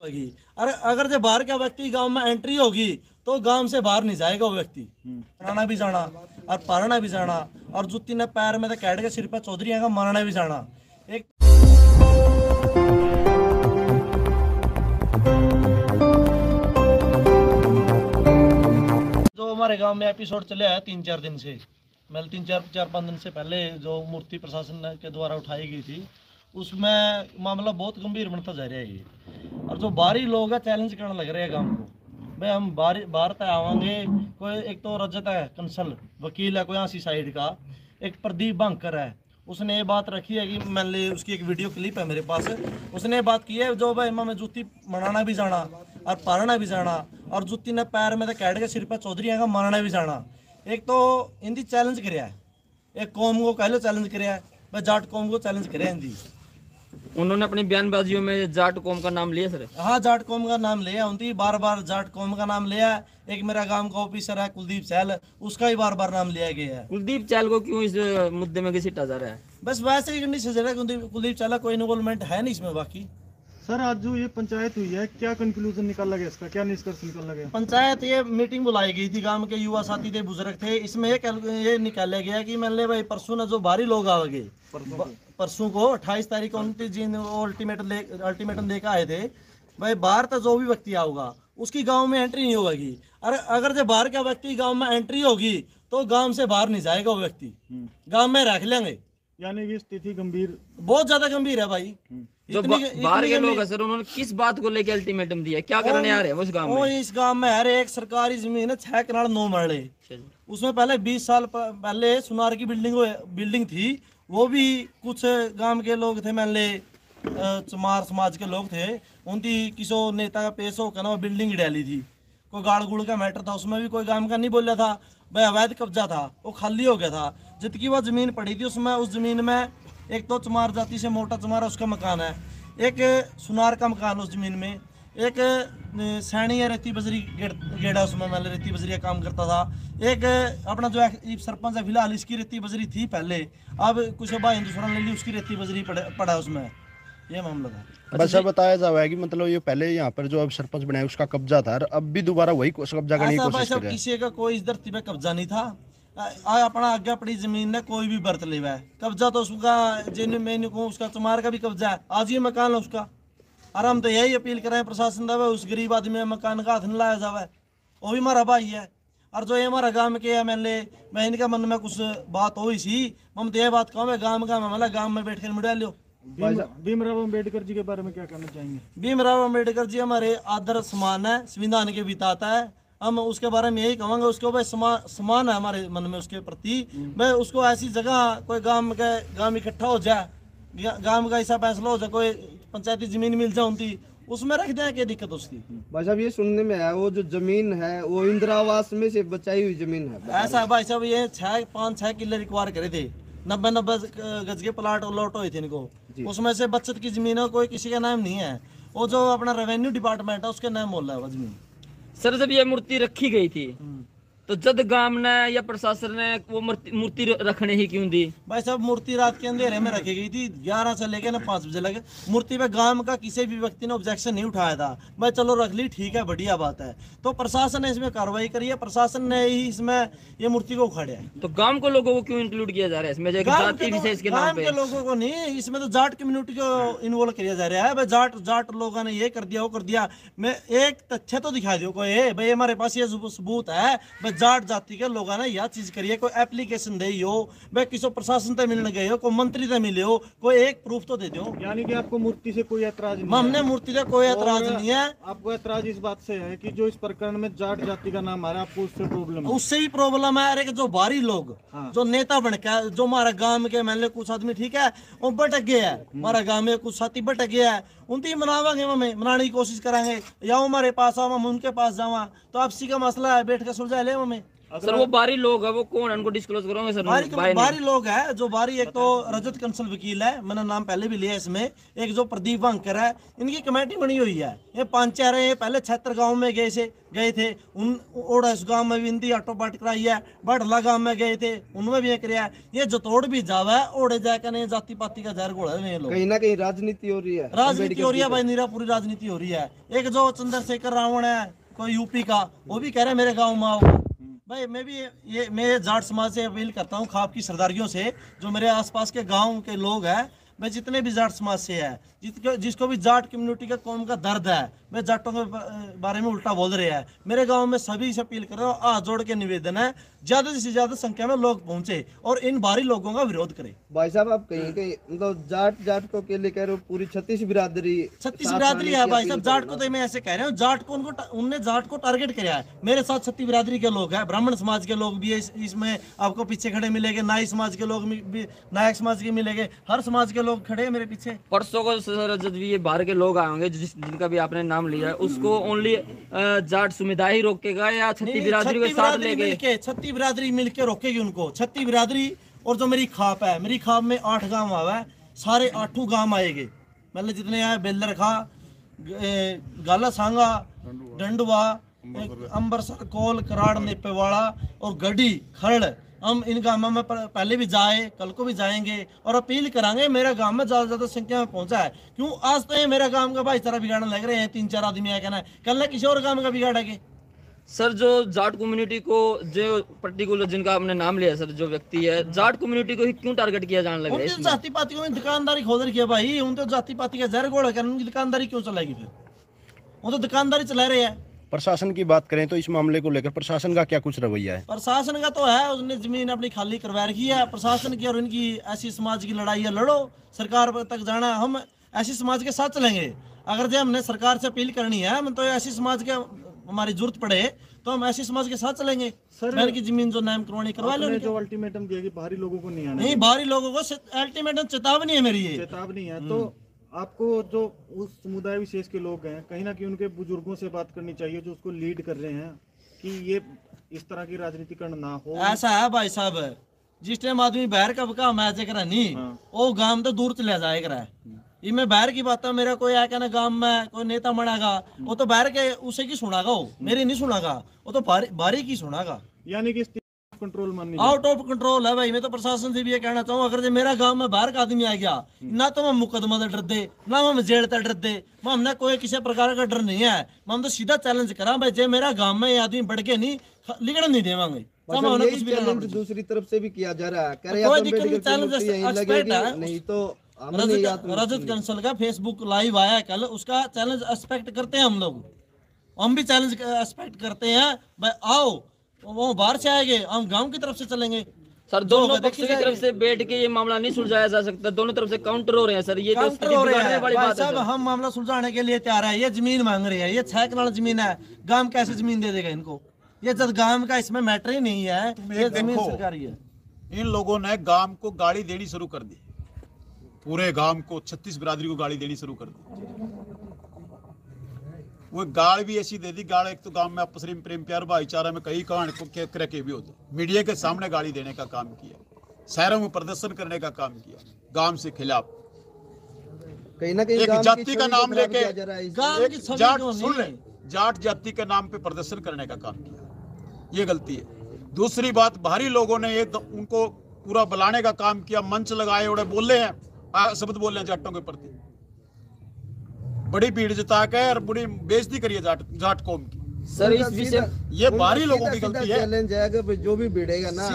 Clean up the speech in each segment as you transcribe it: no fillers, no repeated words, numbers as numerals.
होगी। अरे अगर जब बाहर का व्यक्ति गांव में एंट्री होगी तो गांव से बाहर नहीं जाएगा वो व्यक्ति। पढ़ाना भी जाना और पढ़ना भी जाना और जुत्ती ने पैर में तो कैड के सिर पे चौधरी का मारना भी जाना। एक जो हमारे गांव में एपिसोड चले है 3-4 दिन से, मतलब 3-4-5 दिन से पहले जो मूर्ति प्रशासन के द्वारा उठाई गई थी, उसमें मामला बहुत गंभीर बनता जा रहा है ये। और जो बाहरी लोग है चैलेंज करने लग रहे हैं गांव को, भाई हम बाहर तक आवांगे। कोई एक तो रजत है कंसल वकील है कोई आसी साइड का, एक प्रदीप बांकर है, उसने ये बात रखी है कि मैंने उसकी एक वीडियो क्लिप है मेरे पास, उसने बात की है जो भाई मैं जुत्ती मनाना भी जाना और पारना भी जाना और जुत्ती ने पैर में तो कैड के सिर पे चौधरी का मारना भी जाना। एक तो हिंदी चैलेंज कराया, एक कौम को कह लो चैलेंज कराया, भाई जाट कौम को चैलेंज कराया हिंदी। उन्होंने अपनी बयानबाजियों में जाट कौम का नाम लिया सर। हाँ जाट कौम का नाम लिया, उनकी बार बार जाट कौम का नाम लिया। एक मेरा गांव का ऑफिसर है कुलदीप चहल, उसका ही बार बार नाम लिया गया है। कुलदीप चहल को क्यों इस मुद्दे में घसीटा जा रहा है? बस वैसे ही कंडीशन है, कुलदीप चहल कोई इन्वॉल्वमेंट है नहीं इसमें। बाकी सर आज जो ये पंचायत हुई है, क्या कंक्लूजन निकाला गया इसका, क्या निष्कर्ष निकाला गया? पंचायत ये मीटिंग बुलाई गई थी, गांव के युवा साथी थे, बुजुर्ग थे, इसमें ये निकाला गया कि मान ले भाई परसों ना जो बाहरी लोग आगे परसों को 28 तारीख को 29 दिन अल्टीमेटम लेकर आए थे, भाई बाहर तक जो भी व्यक्ति आऊगा उसकी गांव में एंट्री नहीं होगी। अगर जब बाहर का व्यक्ति गांव में एंट्री होगी तो गांव से बाहर नहीं जाएगा वो व्यक्ति, गांव में रख लेंगे। यानी कि स्थिति गंभीर, बहुत ज्यादा गंभीर है भाई। जो बाहर के लोग हैं सर, उन्होंने किस बात को लेकर अल्टीमेटम दिया, क्या करने आ रहे हैं उस गांव में? इस गांव में हर एक सरकारी जमीन है 6 कनाल 9 मरले, उसमें पहले 20 साल पहले सुनार की बिल्डिंग थी, वो भी कुछ गांव के लोग थे, मान ले चमार समाज के लोग थे, उनकी किसी नेता का पेश होकर ना बिल्डिंग डाली थी। कोई गाड़ गुड़ का मैटर था, उसमें भी कोई गांव का नहीं बोला था, भाई अवैध कब्जा था, वो खाली हो गया था। जितनी वो जमीन पड़ी थी उसमें, उस जमीन में एक तो चमार जाति से मोटा चमार उसका मकान है, एक सुनार का मकान उस जमीन में, एक सैनी या रेती बजरी गेड़ा उसमें मैं रेती बजरी का काम करता था, एक अपना जो है सरपंच है फिलहाल इसकी रेती बजरी थी पहले, अब कुछ भाई हिंदुस्तान ले ली उसकी रेती बजरी पड़ा उसमें। ये मामला था। बस अब बताया जा रहा है कि मतलब ये पहले यहाँ पर जो अब सरपंच बनाया उसका कब्जा था, अब भी दोबारा वही कब्जा करने की कोशिश कर रहे हैं। किसी का कोई इस धरती पे कब्जा नहीं था, अपना आगे अपनी जमीन ने कोई भी बरत ले है, कब्जा तो उसका जिन मैंने को उसका चमार का भी कब्जा है, आज ये मकान है उसका। और हम तो यही अपील कर रहे हैं प्रशासन दे उस गरीब आदमी में मकान का हाथ न लाया जावे, वो भी हमारा भाई है। और जो ये हमारा गांव के एमएलए, मैं इनका मन में कुछ बात हुई सी, हम तो ये बात कहूँ गांव का मामला गांव में बैठ कर मिला लो। भीमराव अम्बेडकर जी के बारे में क्या कहना चाहेंगे? भीमराव अम्बेडकर जी हमारे आदर समान है, संविधान के बिताता है, हम उसके बारे में यही कहेंगे, उसको भाई समान है हमारे मन में उसके प्रति। भाई उसको ऐसी जगह कोई गांव इकट्ठा हो जाए, गांव का ऐसा फैसला हो जाए, कोई पंचायती जमीन मिल जाए उनकी, उसमें रख दें, क्या दिक्कत उसकी? भाई साहब ये सुनने में है वो जो जमीन है वो इंदिरा आवास में से बचाई हुई जमीन है। ऐसा भाई साहब ये 5-6 किले रिक्वायर करे थे, 90 गज के प्लाट लॉट हुए थे इनको, उसमें से बचत की जमीन है, कोई किसी का नाम नहीं है, वो जो अपना रेवेन्यू डिपार्टमेंट है उसके नाम बोल रहा है वो जमीन। सर जब ये मूर्ति रखी गई थी तो जद गांव ने या प्रशासन ने वो मूर्ति रखने ही क्यों दी? भाई साहब मूर्ति रात के अंधेरे में रखी गई थी, 11 से लेकर 5 बजे लगे। मूर्ति पे गांव का किसी भी व्यक्ति ने ऑब्जेक्शन नहीं उठाया था, भाई चलो रख ली, ठीक है, बढ़िया बात है। तो प्रशासन ने इसमें कार्रवाई करी है, प्रशासन ने ही इसमें ये मूर्ति को उखाड़ा है। तो गांव को लोगों को क्यों इंक्लूड किया जा रहा है इसमें, जाति विशेष के नाम पे? गांव के लोगों को नहीं, इसमें तो जाट कम्युनिटी को इन्वॉल्व किया जा रहा है। भाई जाट लोगों ने ये कर दिया, वो कर दिया। मैं एक तथ्य तो दिखा दो कोई, भाई हमारे पास ये सबूत है, भाई जाट जाति के लोगों ने यह चीज करी है, कोई एप्लीकेशन दे हो, भाई किसी प्रशासन से मिलने गए हो, कोई मंत्री से मिले हो, कोई एक प्रूफ तो दे दो। यानी कि आपको मूर्ति से कोई ऐतराज नहीं? हमने मूर्ति से कोई ऐतराज नहीं है। आपको ऐतराज इस बात से है कि जो इस प्रकरण में जाट जाति का नाम आ रहा है, आपको उससे प्रॉब्लम है? उससे ही प्रॉब्लम है। अरे जो बाहरी लोग जो नेता बन के, जो हमारा गांव के मान लो कुछ आदमी ठीक है वो भटक गया है, हमारा गांव में कुछ साथी भटक गया है, उनकी मनावांगे, हमें मनाने की कोशिश करेंगे, या हमारे पास आओ हम उनके पास जावा, तो आपसी का मसला है, बैठ कर सुलझा ले हमें। सर वो बाहरी लोग है, वो कौन है, उनको डिस्क्लोज करोगे सर? बाहरी लोग है जो बाहरी, एक तो रजत कंसल वकील है, मैंने नाम पहले भी लिया इसमें, एक जो प्रदीप वांकर है, इनकी कमेटी बनी हुई है। ये 5-4 है, पहले 76 गाँव में गए थे, उन ओडस गांव में भी इनकी ऑटो पार्ट कराई है, बड़ला गांव में गए थे, उनमें भी कराया। ये जतोड़ भी जावा है, ओडे जाकर नहीं जाति पाति का जहर घोड़ा है। कहीं ना कहीं राजनीति हो रही है, राजनीति हो रही है भाई, नीरा पूरी राजनीति हो रही है। एक जो चंद्रशेखर रावण है कोई यूपी का, वो भी कह रहे हैं मेरे गाँव में आओ। भाई मैं जाट समाज से अपील करता हूँ, खाप की सरदारियों से, जो मेरे आसपास के गांव के लोग हैं, मैं जितने भी जाट समाज से है, जिसको भी जाट कम्युनिटी का कौम का दर्द है, मैं जाटों के बारे में उल्टा बोल रहे हैं, मेरे गांव में सभी से अपील कर रहा हूँ, हाथ जोड़ के निवेदन है, ज्यादा से ज्यादा संख्या में लोग पहुंचे और इन बाहरी लोगों का विरोध करें। भाई साहब आप कहीं मतलब जाट को के लिए कह रहे हो, पूरी 36 बिरादरी है भाई साहब। जाट को तो मैं ऐसे कह रहा हूँ, जाट को उनने जाट को टारगेट किया है। मेरे साथ 36 बिरादरी के लोग हैं, ब्राह्मण समाज के लोग भी है, इसमें आपको पीछे खड़े मिलेंगे, नाई समाज के लोग भी, नायक समाज के मिलेंगे, हर समाज के लोग खड़े हैं मेरे पीछे। परसों को सर जब ये बाहर के लोग आएंगे, जिनका भी आपने नाम लिया है, उसको ओनली जाट समुदाय ही रोकेगा या छत्ती बिरादरी के साथ लेके? छत्ती बिरादरी मिलके रोकेगी उनको। छत्ती बिरादरी और जो मेरी खाप है, मेरी खाप में 8 गांव आवा है, सारे 8 गांव आएंगे, मतलब जितने आए, बेलर खा, गाला सांगा, डंडवा, अंबरसर, कोल, कराड़, नेपेवाड़ा और गढ़ी, खरड़, हम इन गाँव में पहले भी जाए, कल को भी जाएंगे और अपील करांगे। मेरा गांव में ज्यादा ज्यादा संख्या में पहुंचा है, क्यों आज तो ये मेरा गांव का भाईचारा बिगाड़ने लग रहे हैं, 3-4 आदमी आया कहना है, कल ना किसी और गांव का बिगाड़ेंगे। सर जो जाट कम्युनिटी को, जो पर्टिकुलर जिनका आपने नाम लिया सर, जो व्यक्ति है, जाट कम्युनिटी को ही क्यों टारगेट किया जाने लगा? उनकी जाति पाति को दुकानदारी खोद रखी है भाई, उन तो जाति पाति का जहर घोड़ा कर, उनकी दुकानदारी क्यों चलाएगी? फिर वो तो दुकानदारी चला रहे हैं। प्रशासन की बात करें तो इस मामले को लेकर प्रशासन का क्या कुछ रवैया है? प्रशासन का तो है, उसने जमीन अपनी खाली करवा रखी है। प्रशासन की और इनकी ऐसी समाज की लड़ाई है, लड़ो, सरकार तक जाना, हम ऐसी समाज के साथ चलेंगे। अगर जो हमने सरकार से अपील करनी है, हम तो ऐसी समाज के हमारी जरूरत पड़े तो हम ऐसी समाज के साथ चलेंगे। सर की जमीन जो नाम करवा लो, जो अल्टीमेटम दिया कि बाहरी लोगों को नहीं आना, नहीं बाहरी लोगों को अल्टीमेटम चेतावनी है मेरी, ये चेतावनी है। तो आपको जो उस समुदाय विशेष के लोग हैं, कहीं ना कहीं उनके बुजुर्गों से बात करनी चाहिए, जो उसको लीड कर रहे हैं, कि ये इस तरह की राजनीतिकरण ना हो। ऐसा है भाई साहब, जिस टाइम आदमी बाहर का बका मैच करा नहीं, वो गांव तो दूर चले जाएगा। ये मैं बाहर की बात है, मेरा कोई आया कहना गांव में कोई नेता बनेगा, वो तो बाहर के उसे की सुनागा, वो मेरी नहीं सुनागा, वो तो बाहरी की सुनागा। यानी कि कंट्रोल माननी, आउट ऑफ कंट्रोल है भाई। मैं तो प्रशासन से भी ये कहना चाहूँ, अगर जो मेरा गांव में बाहर का आदमी आ गया, ना तो हम मुकदमा से डर दे, ना हम जेल से डर दे, हमने कोई किसी प्रकार का डर नहीं है। हम तो सीधा चैलेंज करा भाई, जो मेरा गांव में आदमी बढ़ के नहीं लिगड़ नहीं देवांगे। दूसरी तरफ से भी किया जा रहा है, नहीं तो रजत कंसल का फेसबुक लाइव आया कल, उसका चैलेंज एक्सपेक्ट करते हैं हम लोग, हम भी चैलेंज एक्सपेक्ट करते हैं भाई, आओ वो बाहर से आएंगे, हम गांव की तरफ से चलेंगे। सर दोनों पक्ष की तरफ से बैठ के ये मामला नहीं सुलझाया जा सकता, दोनों तरफ से काउंटर हो रहे हैं सर, ये तो बिगाड़ने वाली बात है। हम मामला सुलझाने के लिए तैयार है। ये जमीन मांग रही है, ये 6 कनाल जमीन है, गांव कैसे जमीन दे देगा इनको? ये जब गांव का इसमें मैटर ही नहीं है, ये जमीन सरकारी है। इन लोगों ने गांव को गाड़ी देनी शुरू कर दी, पूरे गांव को 36 बिरादरी को गाड़ी देनी शुरू कर दी। वो गाड़ भी ऐसी दे दी, गाड़ एक तो गांव में आपस में प्रेम प्यार भाईचारा में कई कहानी को क्रके भी होते, मीडिया के सामने गाड़ी देने का काम किया, शहरों में प्रदर्शन करने का काम किया, गांव से खिलाफ, कहीं ना कहीं एक जाति का नाम लेके, जाट जाति के नाम पे प्रदर्शन करने का काम किया, ये गलती है। दूसरी बात, बाहरी लोगों ने ये उनको पूरा बुलाने का काम किया, मंच लगाए, उड़े बोले हैं, शब्द बोल रहे हैं जाटों के प्रति, बड़ी भीड़ जुटा के और बड़ी बेइज्जती करी है जाट कौम की। सर इस विषय ये बाहरी लोगों की गलती है। चैलेंज है, जो भी भिड़ेगा ना,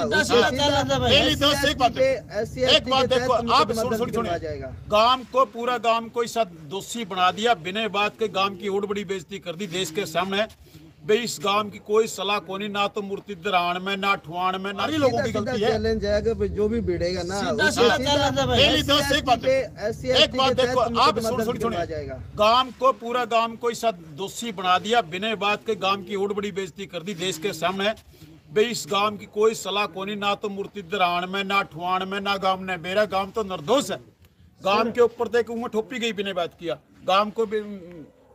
एक बात देखो, आप सुनिए, गांव को पूरा गांव को इस दोषी बना दिया, बिना बात के गांव की और बड़ी बेइज्जती कर दी देश के सामने। भाई इस गांव की कोई सलाह को नहीं, ना तो मूर्ति दरान में, ना ठुआन में, ना ही लोगों की गलती है। चैलेंज है, जो भी भिड़ेगा ना, एक बात देखो, आप सुनिए, गांव को पूरा गांव को इस दोषी बना दिया, बिना बात के गांव की और बड़ी बेइज्जती कर दी देश के सामने। भाई इस गांव की कोई सलाह को नहीं, ना तो मूर्ति दरान में, ना ठुआन में, ना गांव ने मेरा गांव तो निर्दोष है। गांव के ऊपर तो एक उम्र ठोपी गई बिना बात किया, गांव को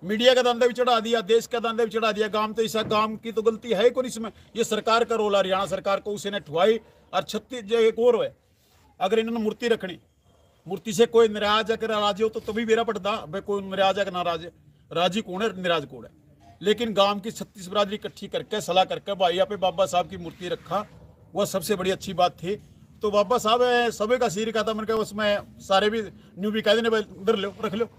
मीडिया का धंधा भी चढ़ा दिया, देश का धंधा भी चढ़ा दिया। गांव तो ऐसा, गांव की तो गलती है कोई इसमें, ये सरकार का रोल है, हरियाणा सरकार को उसे ने ठुआई। और 36 जो एक और है, अगर इन्होंने मूर्ति रखनी, मूर्ति से कोई नाराज अगर राजी हो तो तभी मेरा पड़ता भाई कोई नाराज है कि नाराज है, राजी कौन है नाराज कौन है। लेकिन गांव की 36 बिरादरी इकट्ठी करके सलाह करके भाई यहाँ पे बाबा साहब की मूर्ति रखा, वह सबसे बड़ी अच्छी बात थी। तो बाबा साहब सभी का सिर का था, मैंने कहा उसमें सारे भी न्यू भी कह देने भाई उधर लो रख लो।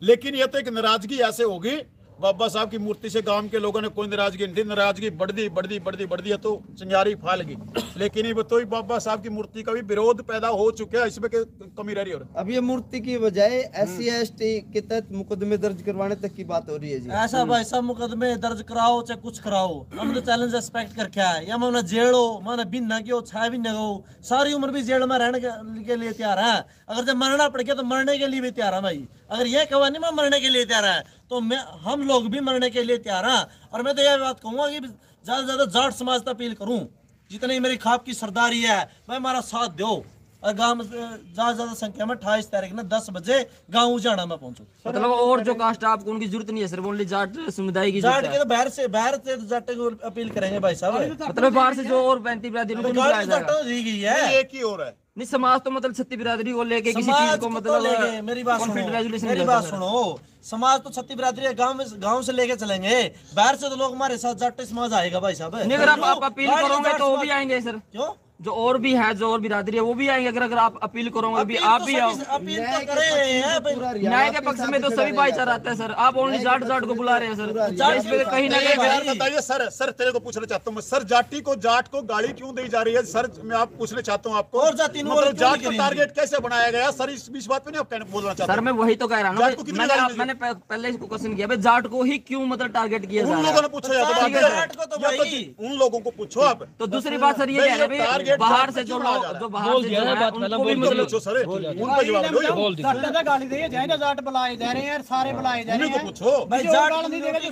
लेकिन यह तो एक नाराजगी ऐसे होगी, बाबा साहब की मूर्ति से गांव के लोगों ने कोई नाराजगी नहीं थी, नाराजगी बढ़ती है तो चिंगारी फैल गई। लेकिन ये तो बाबा साहब की मूर्ति का भी विरोध पैदा हो चुका है, इसमें कमी रह रही है। अब ये मूर्ति की बजाय SC/ST के तहत मुकदमे दर्ज करवाने तक की बात हो रही है जी। ऐसा भाई सब मुकदमे दर्ज कराओ चाहे कुछ कराओ, हम तो चैलेंज एक्सपेक्ट करके आए। या मैंने जेल हो, मैंने बिना क्यों छाया भी न हो, सारी उम्र भी जेल में रहने के लिए तैयार है। अगर जब मरना पड़ गया तो मरने के लिए भी तैयार है भाई। अगर यह कहा नहीं मैं मरने के लिए तैयार है तो हम लोग भी मरने के लिए तैयार हैं। और मैं तो यह बात कहूंगा कि ज्यादा से ज्यादा जाट समाज से अपील करूं, जितनी मेरी खाप की सरदारी है मैं हमारा साथ दो। और गांव में ज्यादा संख्या में 28 तारीख ने 10 बजे गांव उजाड़ा में पहुंचो। मतलब और जो कास्ट है आपको उनकी जरूरत नहीं है, सिर्फ ओनली जाट समुदाय की जाट जरूरत के है। तो बाहर से जाटे को अपील करेंगे भाई साहब। मतलब बाहर से जो और 35 बिरादरी उनको नहीं बुलाया जाएगा। दी गई है एक ही और है नहीं, समाज तो मतलब 36 बिरादरी को लेके किसी समाज चीज को लेके मतलब मेरी बात conflict सुनो, resolution मेरी नहीं बात करता। सुनो। समाज तो 36 बिरादरी है, गांव से लेके चलेंगे। बाहर से तो लोग हमारे साथ जाटे समाज आएगा भाई साहब। नहीं, अगर आप अपील करोगे तो वो भी आएंगे सर। क्यों? जो और भी है, जो और बिरादरी है वो भी आएंगे। अगर आप अपील करोगे भी, आप भी आओ। अपील तो करे हैं भाई। न्याय के पक्ष में तो सभी भाईचारा आता है सर। आप ओनली जाट को बुला रहे हैं सर। इस पे कहीं ना एक बात कहीं बताइए सर तेरे को पूछना चाहता हूँ मैं, सर जाट को गाड़ी क्यों दी जा रही है सर? मैं आप पूछना चाहता हूँ आपको, और जाति मतलब जाट को टारगेट कैसे बनाया गया सर? इस बात पे नहीं आप कहना बोलना चाहते? सर मैं वही तो कह रहा जाट को हूँ। कितनी गाली मैंने पहले इसको क्वेश्चन किया, जाट को ही क्यों मतलब टारगेट किया जा उन रहा लोगों ने है। पूछो या ठीक है, तो जाट को तो या भाई। तो उन लोगों को पूछो आप। तो दूसरी बात सर ये कह रहे हैं टारगेट बाहर जाट से को जो क्यों लोग बनाया जा जो बाहर से जो है उनको भी उनको मतलब पूछो सर, उनका जवाब दो। गाली दे जाए जाट बुलाए जा रहे हैं, सारे बुलाए जा रहे उन्हीं को हैं। पूछो भाई जाट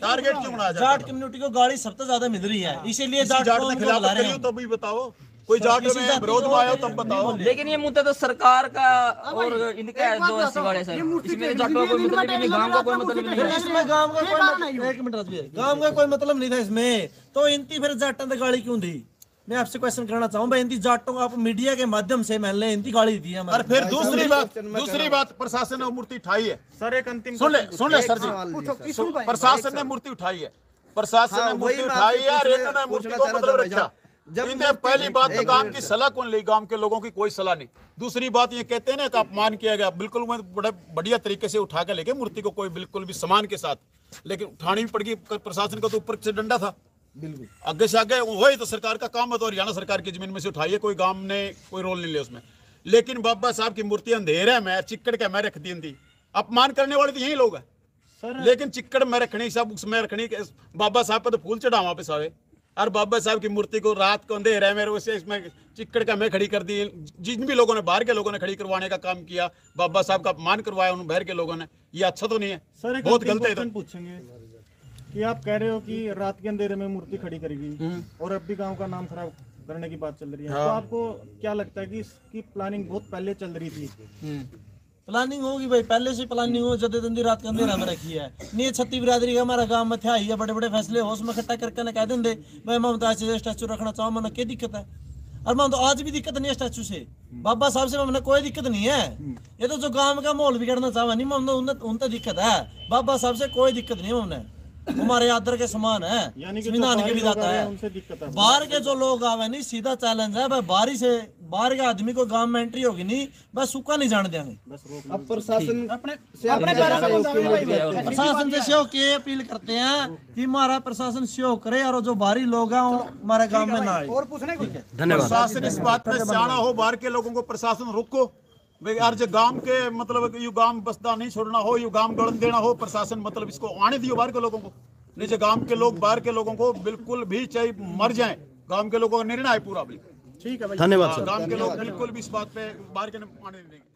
टारगेट क्यों बनाया जा रहा है? जाट कम्युनिटी को गाड़ी सबसे ज्यादा मिल रही है, इसीलिए किसी जाट जाट को ने उनको खिलाफ बुला रहे करियो हैं। तो भी बताओ, कोई जाट किसी में जाति विरोध में को आया हो तब बताओ। लेकिन ये मुद्दा तो सरकार का और इनका है जो सिवाड़ है सर। इसमें जाटों का कोई मतलब नहीं, गांव का कोई मतलब नहीं है। इसमें गांव का कोई एक मिनट रहिए, गांव का कोई मतलब नहीं था इसमें। तो इनती फिर जाटों ने गाड़ी क्यों दी? मैं आपसे क्वेश्चन करना चाहूँ भाई, इनती जाटों को आप मीडिया के माध्यम से मान ले इनती गाड़ी दी है। और फिर दूसरी बात प्रशासन ने मूर्ति उठाई है। सर एक अंतिम सुन ले सर जी, प्रशासन ने मूर्ति उठाई है, प्रशासन ने मूर्ति उठाई है और इन्होंने मूर्ति को मतलब रखा। इन्हें पहली बात तो गांव की सलाह कौन ली? गांव के लोगों की कोई सलाह नहीं। दूसरी बात ये कहते हैं ना कि अपमान किया गया, बिल्कुल मैं बड़े बढ़िया तरीके से उठा के लेके मूर्ति को कोई बिल्कुल भी सम्मान के साथ, लेकिन उठानी भी पड़ गई। प्रशासन का तो ऊपर से डंडा था, बिल्कुल आगे से आगे वही तो सरकार का काम है। तो हरियाणा सरकार की जमीन में से उठाई है, कोई गांव ने कोई रोल नहीं लिया उसमें। लेकिन बाबा साहब की मूर्ति अंधेरे में चिक्कड़ के मैं रख दी थी। अपमान करने वाले तो यही लोग हैं, लेकिन चिक्कड़ में रखनी, सब उसमें रखनी। बाबा साहब पे तो फूल चढ़ावा पे सारे, और बाबा साहब की मूर्ति को रात को अंधेरे में वैसे इसमें चिक्कड़ का मैं खड़ी कर दी। जिन भी लोगों ने, बाहर के लोगों ने खड़ी करवाने का काम किया, बाबा साहब का अपमान करवाया उन बाहर के लोगों ने, ये अच्छा तो नहीं है, सर एक बहुत अंतिम गलत है। क्वेश्चन पूछेंगे कि आप कह रहे हो कि रात के अंधेरे में मूर्ति खड़ी करेगी और अब भी गांव का नाम खराब करने की बात चल रही है, तो आपको क्या लगता है कि इसकी प्लानिंग बहुत पहले चल रही थी? प्लानिंग होगी भाई, पहले से प्लानिंग हो, जदे रात के अंधेरा में रखी है। नहीं 36 बिरादरी का हमारा गांव में था ही, बड़े बड़े फैसले हो उसमें इकट्ठा करके ना कह देंगे भाई मैं तो ऐसे स्टैचू रखना चाहूँ, मैंने क्या दिक्कत है? और मैं तो आज भी दिक्कत नहीं है स्टैचू से, बाबा साहब से मैंने कोई दिक्कत नहीं है। ये तो जो गांव का माहौल बिगड़ना चाहवा नहीं, मैं उनसे दिक्कत है। बाबा साहब से कोई दिक्कत नहीं है, हमने हमारे आदर के समान है, यानी कि संविधान के भी जाता है। उनसे दिक्कत है। बाहर के जो लोग आवे नहीं, सीधा चैलेंज है भाई, बाहर के आदमी को गांव में एंट्री होगी नहीं, बस सूखा नहीं जाने देंगे। अब प्रशासन अपने प्रशासन से सहयोग की अपील करते हैं कि हमारा प्रशासन सहयोग करे और जो बाहरी लोग हैं वो हमारे गांव में ना आए। और पूछने को प्रशासन इस बात में सियाना हो, बाहर के लोगों को प्रशासन रोको भाई यार, जो गांव के मतलब यू गांव बसदा नहीं छोड़ना हो, यू गांव गड़न देना हो, प्रशासन मतलब इसको आने दियो बाहर के लोगों को। नहीं जो गांव के लोग बाहर के लोगों को बिल्कुल भी चाहे मर जाएं, गांव के लोगों का निर्णय है पूरा। ठीक है भाई, धन्यवाद सर। गांव के लोग बिल्कुल भी इस बात पे बाहर के आने नहीं देंगे।